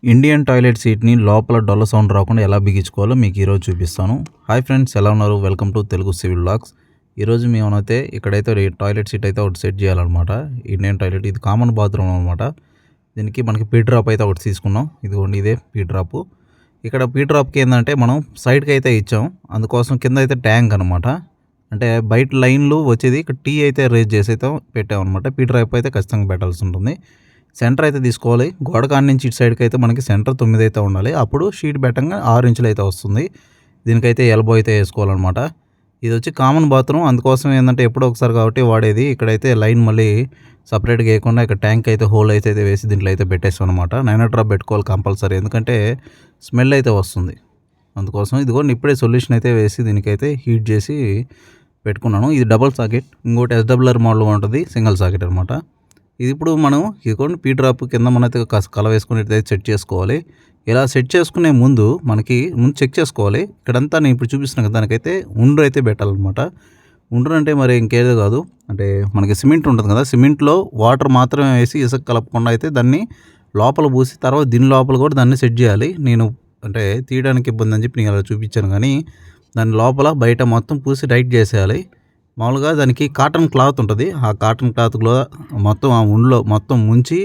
Indian toilet సీట్‌ని లోపల డొల్ల sound రాకుండా ఎలా బిగించుకోవాలో మీకు ఈరోజు చూపిస్తాను. హాయ్ ఫ్రెండ్స్, ఎలా ఉన్నారు? Welcome to Telugu civil vlogs. ఈరోజు మేమైతే ఇక్కడైతే టాయిలెట్ సీట్ అయితే ఒకటి సెట్ చేయాలన్నమాట. ఇండియన్ టాయిలెట్ ఇది కామన్ బాత్రూమ్ అనమాట. దీనికి మనకి పీ డ్రాప్ అయితే ఒకటి తీసుకున్నాం. ఇదిగోండి, ఇదే పీ డ్రాపు. ఇక్కడ పీ డ్రాప్‌కి ఏందంటే మనం సైడ్‌కి అయితే ఇచ్చాం. అందుకోసం కింద అయితే ట్యాంక్ అనమాట. అంటే బయట లైన్‌లు వచ్చేది ఇక్కడ టీ అయితే రేజ్ చేసి అయితే పెట్టామన్నమాట. పీ డ్రాప్ అయితే ఖచ్చితంగా పెట్టాల్సి ఉంటుంది. సెంటర్ అయితే తీసుకోవాలి. గోడ కాడ నుంచి ఇటు సైడ్కి అయితే మనకి సెంటర్ 9 అయితే ఉండాలి. అప్పుడు షీట్ పెట్టంగా 6 ఇంచులు అయితే వస్తుంది. దీనికైతే ఎల్బో అయితే వేసుకోవాలన్నమాట. ఇది వచ్చి కామన్ బాత్రూమ్, అందుకోసం ఏంటంటే ఎప్పుడో ఒకసారి కాబట్టి వాడేది. ఇక్కడైతే లైన్ మళ్ళీ సపరేట్గా వేయకుండా ఇక్కడ ట్యాంక్ అయితే హోల్ అయితే వేసి దీంట్లో అయితే పెట్టేస్తాం అనమాట. 9 డ్రాప్ పెట్టుకోవాలి కంపల్సరీ, ఎందుకంటే స్మెల్ అయితే వస్తుంది. అందుకోసం ఇదిగోండి ఇప్పుడే సొల్యూషన్ అయితే వేసి దీనికైతే హీట్ చేసి పెట్టుకున్నాను. ఇది డబుల్ సాకెట్, ఇంకోటి ఎస్డబ్ల్యూఆర్ మోడల్గా ఉంటుంది, సింగిల్ సాకెట్ అనమాట. ఇది ఇప్పుడు మనం ఇదిగోండి పీ డ్రాప్ కింద మనైతే కల వేసుకుని సెట్ చేసుకోవాలి. ఇలా సెట్ చేసుకునే ముందు ముందు చెక్ చేసుకోవాలి. ఇక్కడంతా నేను ఇప్పుడు చూపిస్తున్న కదా, దానికైతే ఉండ్రు అయితే పెట్టాలన్నమాట. ఉండ్రు అంటే మరి ఇంకేదో కాదు, అంటే మనకి సిమెంట్ ఉంటుంది కదా, సిమెంట్లో వాటర్ మాత్రమే వేసి ఇసుక కలపకుండా అయితే దాన్ని లోపల పూసి తర్వాత దీని లోపల కూడా దాన్ని సెట్ చేయాలి. నేను అంటే తీయడానికి ఇబ్బంది అని చెప్పి నేను అలా చూపించాను, కానీ దాని లోపల బయట మొత్తం పూసి టైట్ చేసేయాలి. మామూలుగా దానికి కాటన్ క్లాత్ ఉంటుంది. ఆ కాటన్ క్లాత్లో మొత్తం ఆ ఉండ్లో మొత్తం ముంచి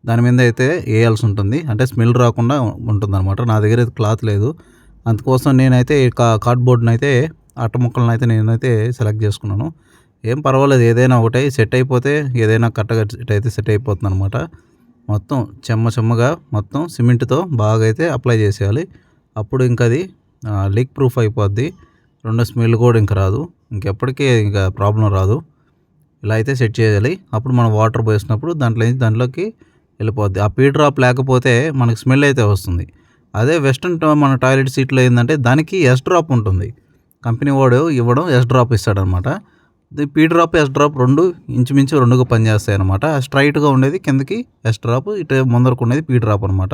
దాని మీద అయితే వేయాల్సి ఉంటుంది. అంటే స్మెల్ రాకుండా ఉంటుందన్నమాట. నా దగ్గర అయితే క్లాత్ లేదు, అందుకోసం నేనైతే కార్డ్బోర్డ్ని అయితే అట్ట ముక్కలను అయితే నేనైతే సెలెక్ట్ చేసుకున్నాను. ఏం పర్వాలేదు, ఏదైనా ఒకటి సెట్ అయిపోతే ఏదైనా కరెక్ట్గా అయితే సెట్ అయిపోతుంది అనమాట. మొత్తం చెమ్మగా మొత్తం సిమెంట్తో బాగా అయితే అప్లై చేసేయాలి. అప్పుడు ఇంకా అది లీక్ ప్రూఫ్ అయిపోద్ది. రెండో స్మెల్ కూడా ఇంకా రాదు, ఇంకెప్పటికీ ఇంకా ప్రాబ్లం రాదు. ఇలా అయితే సెట్ చేయాలి. అప్పుడు మనం వాటర్ పోసినప్పుడు దాంట్లోకి వెళ్ళిపోద్ది. ఆ పీ డ్రాప్ లేకపోతే మనకి స్మెల్ అయితే వస్తుంది. అదే వెస్ట్రన్ మన టాయిలెట్ సీట్లో ఏంటంటే దానికి ఎస్ డ్రాప్ ఉంటుంది. కంపెనీ వాడు ఇవ్వడం ఎస్ డ్రాప్ ఇస్తాడనమాట. పీ డ్రాప్ ఎస్ డ్రాప్ రెండు ఇంచుమించు రెండుగా పనిచేస్తాయి అనమాట. స్ట్రైట్గా ఉండేది కిందకి ఎస్ డ్రాప్, ఇటు ముందరకు ఉండేది పీ డ్రాప్ అనమాట.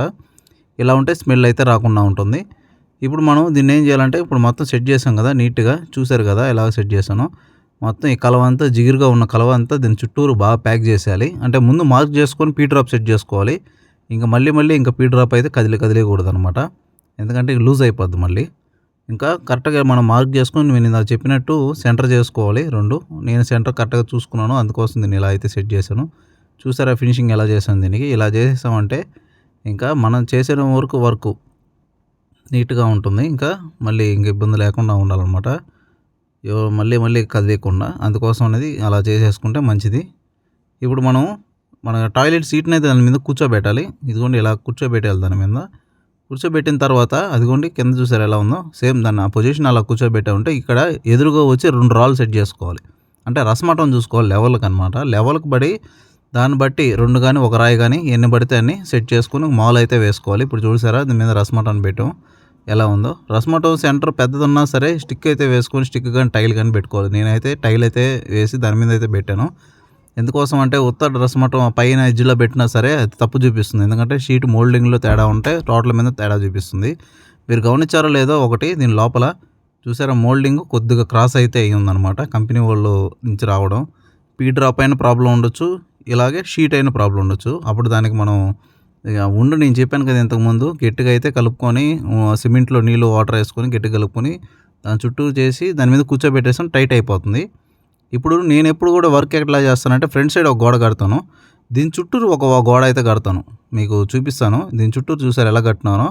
ఇలా ఉంటే స్మెల్ అయితే రాకుండా ఉంటుంది. ఇప్పుడు మనం దీన్ని ఏం చేయాలంటే, ఇప్పుడు మొత్తం సెట్ చేసాం కదా, నీట్గా చూసారు కదా ఎలా సెట్ చేశానో. మొత్తం ఈ కలవ అంతా జిగురుగా ఉన్న కలవ అంతా దీని చుట్టూరు బాగా ప్యాక్ చేసేయాలి. అంటే ముందు మార్క్ చేసుకొని పీ డ్రాప్ సెట్ చేసుకోవాలి. ఇంకా మళ్ళీ ఇంకా పీ డ్రాప్ అయితే కదిలేయకూడదు అనమాట, ఎందుకంటే లూజ్ అయిపోద్ది మళ్ళీ. ఇంకా కరెక్ట్గా మనం మార్క్ చేసుకొని నేను ఇలా చెప్పినట్టు సెంటర్ చేసుకోవాలి రెండు. నేను సెంటర్ కరెక్ట్గా చూసుకున్నాను, అందుకోసం దీన్ని ఇలా అయితే సెట్ చేశాను. చూసారా ఫినిషింగ్ ఎలా చేశాను దీనికి. ఇలా చేసేసామంటే ఇంకా మనం చేసే వర్క్ నీట్గా ఉంటుంది. ఇంకా మళ్ళీ ఇబ్బంది లేకుండా ఉండాలన్నమాట, మళ్ళీ కదిలేయకుండా. అందుకోసం అనేది అలా చేసేసుకుంటే మంచిది. ఇప్పుడు మన టాయిలెట్ సీట్ని అయితే దాని మీద కూర్చోబెట్టాలి. ఇదిగోండి ఇలా కూర్చోబెట్టాలి. దాని మీద కూర్చోబెట్టిన తర్వాత అదిగోండి కింద చూసారు ఎలా ఉందో, సేమ్ దాన్ని ఆ పొజిషన్ అలా కూర్చోబెట్టామంటే ఇక్కడ ఎదురుగా వచ్చి 2 రాళ్ళు సెట్ చేసుకోవాలి. అంటే రసమటం చూసుకోవాలి లెవెల్కి అనమాట. లెవెల్కి పడి దాన్ని బట్టి 2 కానీ 1 రాయి కానీ ఎన్ని పడితే అన్ని సెట్ చేసుకుని మాల్ అయితే వేసుకోవాలి. ఇప్పుడు చూసారా దీని మీద రసమటం పెట్టాం ఎలా ఉందో. రసమటం సెంటర్ పెద్దదున్నా సరే స్టిక్ అయితే వేసుకొని స్టిక్ కానీ టైల్ కానీ పెట్టుకోవాలి. నేనైతే టైల్ అయితే వేసి దాని మీద అయితే పెట్టాను. ఎందుకోసం అంటే ఉత్తర రసమటం పైన ఎడ్జ్లో పెట్టినా సరే అది తప్పు చూపిస్తుంది, ఎందుకంటే షీట్ మోల్డింగ్లో తేడా ఉంటే టోటల్ మీద తేడా చూపిస్తుంది. మీరు గమనించారో లేదో, ఒకటి దీని లోపల చూసారా మోల్డింగ్ కొద్దిగా క్రాస్ అయితే అయ్యి ఉందన్నమాట, కంపెనీ వాళ్ళు నుంచి రావడం. పీ డ్రాప్ అయిన ప్రాబ్లం ఉండొచ్చు, ఇలాగే షీట్ అయిన ప్రాబ్లం ఉండొచ్చు. అప్పుడు దానికి మనం నేను చెప్పాను కదా ఇంతకుముందు, గట్టిగా అయితే కలుపుకొని సిమెంట్లో నీళ్ళు వాటర్ వేసుకొని గట్టిగా కలుపుకొని దాని చుట్టూ చేసి దాని మీద కూర్చోబెట్టేసాం, టైట్ అయిపోతుంది. ఇప్పుడు నేను ఎప్పుడు కూడా వర్క్ ఎట్లా చేస్తానంటే ఫ్రంట్ సైడ్ ఒక గోడ కడతాను, దీని చుట్టూరు ఒక గోడ అయితే కడతాను. మీకు చూపిస్తాను దీని చుట్టూరు. చూసారు ఎలా కట్టినానో.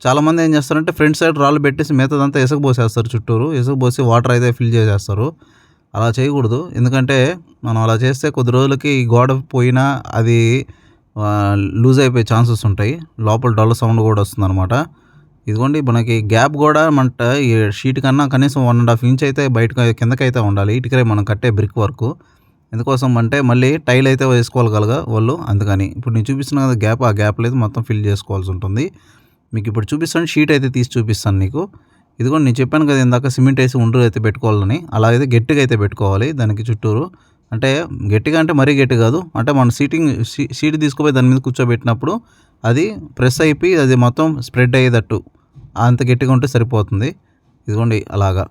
చాలామంది ఏం చేస్తారంటే ఫ్రంట్ సైడ్ రాళ్ళు పెట్టేసి మిగతాదంతా ఇసుక పోసేస్తారు, చుట్టూరు ఇసుక పోసి వాటర్ అయితే ఫిల్ చేసేస్తారు. అలా చేయకూడదు, ఎందుకంటే మనం అలా చేస్తే కొద్ది రోజులకి ఈ గోడ పోయినా అది లూజ్ అయిపోయే ఛాన్సెస్ ఉంటాయి. లోపల డొల్ల సౌండ్ కూడా వస్తుంది అనమాట. ఇదిగోండి మనకి గ్యాప్ కూడా ఈ షీట్ కన్నా కనీసం 1.5 ఇంచ్ అయితే కిందకైతే ఉండాలి. ఇటుకరే మనం కట్టే బ్రిక్ వర్క్. ఎందుకోసం అంటే మళ్ళీ టైల్ అయితే వేసుకోగలగా వాళ్ళు, అందుకని. ఇప్పుడు నేను చూపిస్తున్నా కదా గ్యాప్, ఆ గ్యాప్ లేదు మొత్తం ఫిల్ చేసుకోవాల్సి ఉంటుంది. మీకు ఇప్పుడు చూపిస్తాను, షీట్ అయితే తీసి చూపిస్తాను నీకు. ఇదిగోండి నేను చెప్పాను కదా ఇందాక సిమెంట్ వేసి ఉండ్రు అయితే పెట్టుకోవాలని, అలా అయితే గట్టిగా అయితే పెట్టుకోవాలి దానికి చుట్టూరు. అంటే గట్టిగా అంటే మరీ గట్టి కాదు, అంటే మనం షీట్ తీసుకుపోయి దాని మీద కూర్చోబెట్టినప్పుడు అది ప్రెస్ అయిపోయి అది మొత్తం స్ప్రెడ్ అయ్యేటట్టు అంత గట్టిగా ఉంటే సరిపోతుంది. ఇదిగోండి అలాగా.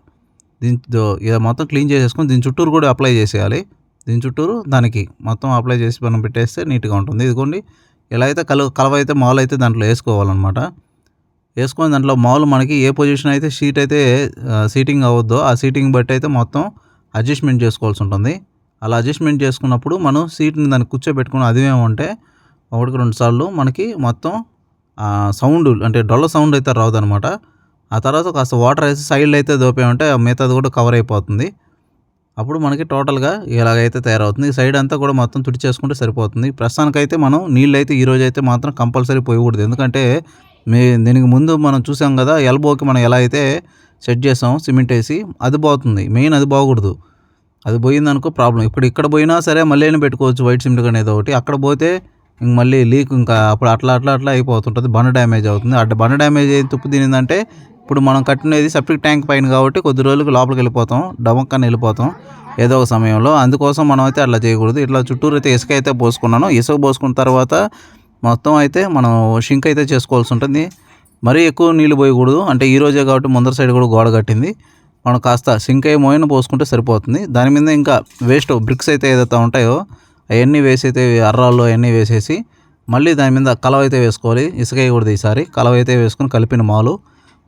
దీంతో ఇక మొత్తం క్లీన్ చేసేసుకొని దీని చుట్టూరు కూడా అప్లై చేసేయాలి. దీని చుట్టూరు దానికి మొత్తం అప్లై చేసి మనం పెట్టేస్తే నీట్గా ఉంటుంది. ఇదిగోండి ఇలా అయితే కలవ అయితే మాల్ అయితే దాంట్లో వేసుకోవాలన్నమాట. వేసుకొని దాంట్లో మాల్ మనకి ఏ పొజిషన్ అయితే షీట్ అయితే సీటింగ్ అవుద్దో ఆ సీటింగ్ బట్టి అయితే మొత్తం అడ్జస్ట్మెంట్ చేసుకోవాల్సి ఉంటుంది. అలా అడ్జస్ట్మెంట్ చేసుకున్నప్పుడు మనం సీట్ని దాన్ని కూర్చోబెట్టుకుని అదివేమంటే 1-2 సార్లు మనకి మొత్తం సౌండ్ అంటే డొల్ల సౌండ్ అయితే రాదనమాట. ఆ తర్వాత కాస్త వాటర్ వేసి సైడ్లో అయితే దోపామంటే మిగతాది కూడా కవర్ అయిపోతుంది. అప్పుడు మనకి టోటల్గా ఇలాగైతే తయారవుతుంది. ఈ సైడ్ అంతా కూడా మొత్తం తుడిచేసుకుంటే సరిపోతుంది. ప్రస్తుతానికైతే మనం నీళ్ళైతే ఈరోజైతే మాత్రం కంపల్సరీ పోయకూడదు. ఎందుకంటే దీనికి ముందు మనం చూసాం కదా, ఎల్బోకి మనం ఎలా అయితే సెట్ చేసాం సిమెంట్ వేసి, అది పోతుంది. మెయిన్ అది పోకూడదు. అది పోయిందనుకో ప్రాబ్లం. ఇక్కడ పోయినా సరే మళ్ళీ పెట్టుకోవచ్చు వైట్ సిమెంట్ కానీ ఏదో ఒకటి. అక్కడ పోతే ఇంక మళ్ళీ లీక్ ఇంకా అప్పుడు అట్లా అయిపోతుంటుంది. బండ డ్యామేజ్ అవుతుంది. బండ డ్యామేజ్ అయ్యి తుప్పు తినిందంటే ఇప్పుడు మనం కట్టినది సెప్టిక్ ట్యాంక్ పైన కాబట్టి కొద్ది రోజులకు లోపలికి వెళ్ళిపోతాం, డబక్కని వెళ్ళిపోతాం ఏదో ఒక సమయంలో. అందుకోసం మనం అయితే అట్లా చేయకూడదు. ఇట్లా చుట్టూరు అయితే ఇసుక అయితే పోసుకున్నాను. ఇసుక పోసుకున్న తర్వాత మొత్తం అయితే మనం షింక్ అయితే చేసుకోవాల్సి ఉంటుంది. మరీ ఎక్కువ నీళ్ళు పోయకూడదు. అంటే ఈ రోజే కాబట్టి ముందర సైడ్ కూడా గోడ కట్టింది. మనం కాస్త సింక్ అయ్యి మోయిన పోసుకుంటే సరిపోతుంది. దాని మీద ఇంకా వేస్ట్ బ్రిక్స్ అయితే ఏదైతే ఉంటాయో అవన్నీ వేసి అయితే అర్రాల్లో అవన్నీ వేసేసి మళ్ళీ దాని మీద కలవ అయితే వేసుకోవాలి. ఇసుక వేయకూడదు ఈసారి. కలవ అయితే వేసుకుని కలిపిన మాలు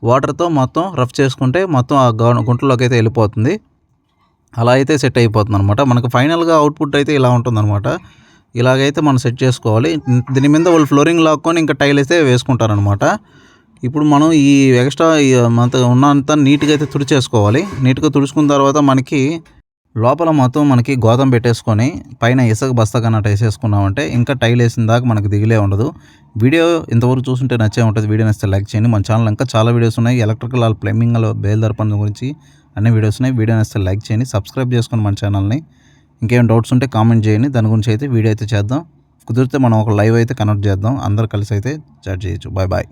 వాటర్తో మొత్తం రఫ్ చేసుకుంటే మొత్తం ఆ గుంటలోకి అయితే వెళ్ళిపోతుంది. అలా అయితే సెట్ అయిపోతుంది అనమాట. మనకు ఫైనల్గా అవుట్పుట్ అయితే ఇలా ఉంటుందన్నమాట. ఇలాగైతే మనం సెట్ చేసుకోవాలి. దీని మీద వాళ్ళు ఫ్లోరింగ్ లాక్కొని ఇంకా టైల్ అయితే వేసుకుంటారనమాట. ఇప్పుడు మనం ఈ ఎక్స్ట్రా ఉన్నంత నీట్గా అయితే తుడిచేసుకోవాలి. నీట్గా తుడుచుకున్న తర్వాత మనకి లోపల మొత్తం మనకి గోతం పెట్టేసుకొని పైన ఇసుక బస్తా కన్నట్టు వేసేసుకున్నామంటే ఇంకా టైల్ వేసిన దాకా మనకు దిగులే ఉండదు. వీడియో ఇంతవరకు చూస్తుంటే నచ్చే ఉంటుంది. వీడియో నచ్చితే లైక్ చేయండి. మన ఛానల్ ఇంకా చాలా వీడియోస్ ఉన్నాయి. ఎలక్ట్రికల్ ప్లంబింగ్ బేల్దార్ పనుల గురించి అన్ని వీడియోస్ ఉన్నాయి. వీడియో నచ్చితే లైక్ చేయండి, సబ్స్క్రైబ్ చేసుకొని మన ఛానల్ని. ఇంకేం డౌట్స్ ఉంటే కామెంట్ చేయండి. దాని గురించి అయితే వీడియో అయితే చేద్దాం. కుదిరితే మనం ఒక లైవ్ అయితే కనెక్ట్ చేద్దాం. అందరు కలిసి అయితే చాట్ చేయొచ్చు. Bye bye.